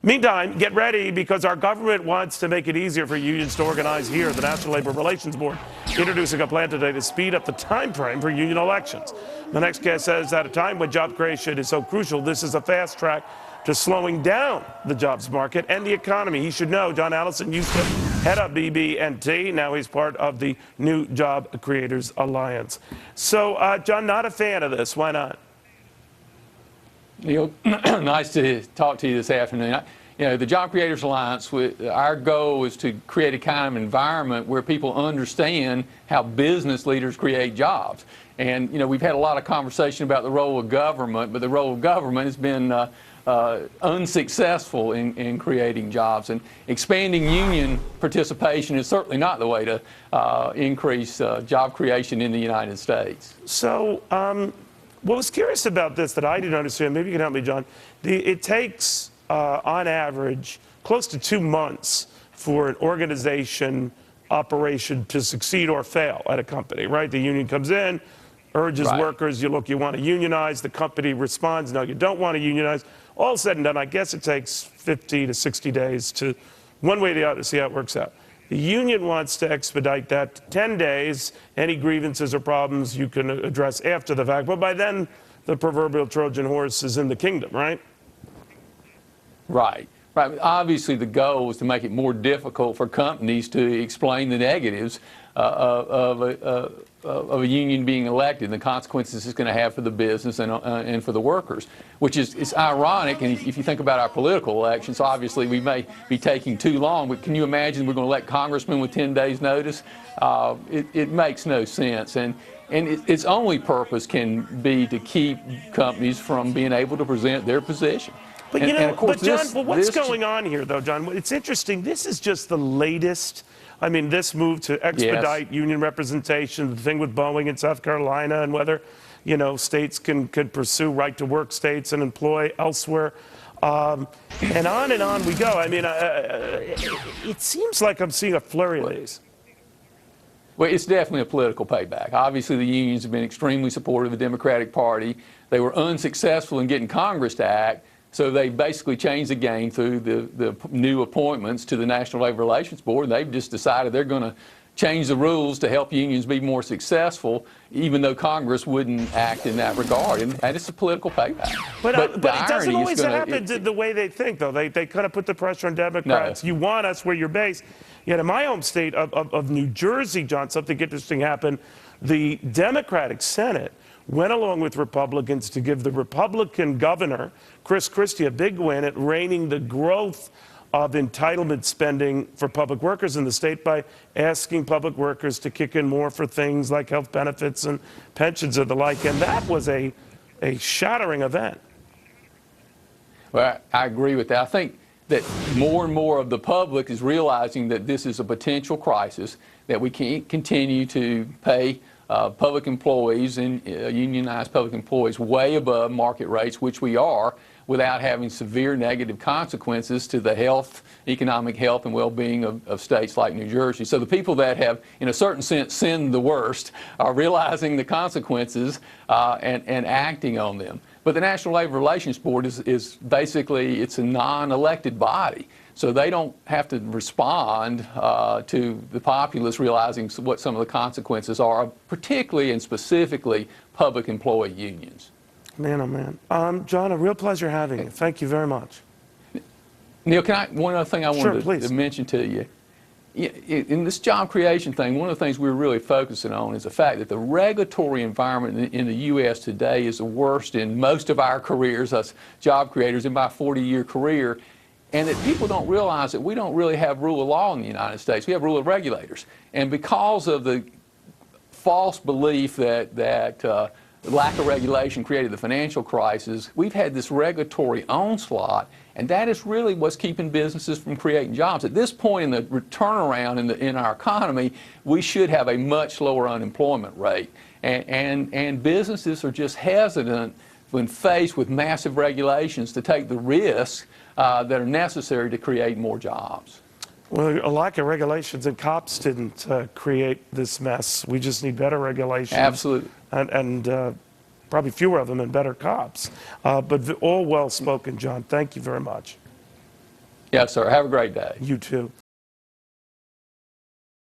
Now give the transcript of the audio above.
Meantime, get ready because our government wants to make it easier for unions to organize here. The National Labor Relations Board introducing a plan today to speed up the time frame for union elections. The next guest says at a time when job creation is so crucial, this is a fast track to slowing down the jobs market and the economy. He should know John Allison used to head up BB&T. Now he's part of the New Job Creators Alliance. So, John, not a fan of this. Why not? Neil, nice to talk to you this afternoon. The Job Creators Alliance, our goal is to create a kind of environment where people understand how business leaders create jobs. And, we've had a lot of conversation about the role of government, but the role of government has been unsuccessful in creating jobs. And expanding union participation is certainly not the way to increase job creation in the United States. So, what was curious about this that I didn't understand, maybe you can help me, John, it takes, on average, close to 2 months for an organization operation to succeed or fail at a company, right? The union comes in, urges workers, you want to unionize, the company responds, no, you don't want to unionize. All said and done, I guess it takes 50 to 60 days to, one way or the other, see how it works out. The union wants to expedite that to 10 days. Any grievances or problems you can address after the fact. But by then, the proverbial Trojan horse is in the kingdom, right? Right. Obviously, the goal is to make it more difficult for companies to explain the negatives of a union being elected and the consequences it's going to have for the business and for the workers, which is ironic. And if you think about our political elections, obviously we may be taking too long, but can you imagine we're going to elect congressmen with 10 days notice? It makes no sense. And its only purpose can be to keep companies from being able to present their position. But, John, what's going on here, though, John? It's interesting. This is just the latest. I mean, this move to expedite union representation, the thing with Boeing in South Carolina, and whether, states can pursue right-to-work states and employ elsewhere. And on we go. I mean, it seems like I'm seeing a flurry of these. Well, it's definitely a political payback. Obviously, the unions have been extremely supportive of the Democratic Party. They were unsuccessful in getting Congress to act. So they basically changed the game through the new appointments to the National Labor Relations Board. They've just decided they're going to change the rules to help unions be more successful, even though Congress wouldn't act in that regard. And it's a political payback. But it doesn't always happen the way they think, though. They kind of put the pressure on Democrats. No. You want us where you're based. Yet in my home state of New Jersey, John, something interesting happened. The Democratic Senate went along with Republicans to give the Republican governor, Chris Christie, a big win at reining the growth of entitlement spending for public workers in the state by asking public workers to kick in more for things like health benefits and pensions and the like. And that was a shattering event. Well, I agree with that. I think that more and more of the public is realizing that this is a potential crisis, that we can't continue to pay public employees and unionized public employees way above market rates, which we are, without having severe negative consequences to the economic health and well-being of states like New Jersey. So the people that have, in a certain sense, sinned the worst are realizing the consequences and acting on them. But the National Labor Relations Board is basically, it's a non-elected body. So they don't have to respond to the populace realizing what some of the consequences are, particularly and specifically public employee unions. Man, oh man. John, a real pleasure having you. Thank you very much. Neil, one other thing I wanted to mention to you. In this job creation thing, one of the things we're really focusing on is the fact that the regulatory environment in the U.S. today is the worst in most of our careers, us job creators, in my 40-year career. And that people don't realize that we don't really have rule of law in the United States. We have rule of regulators. And because of the false belief that lack of regulation created the financial crisis, we've had this regulatory onslaught, and that is really what's keeping businesses from creating jobs. At this point in the turnaround in our economy, we should have a much lower unemployment rate. And businesses are just hesitant when faced with massive regulations to take the risks that are necessary to create more jobs. Well, a lack of regulations, and cops didn't create this mess. We just need better regulations. Absolutely. And probably fewer of them and better cops. But all well spoken, John. Thank you very much. Yes, sir. Have a great day. You too.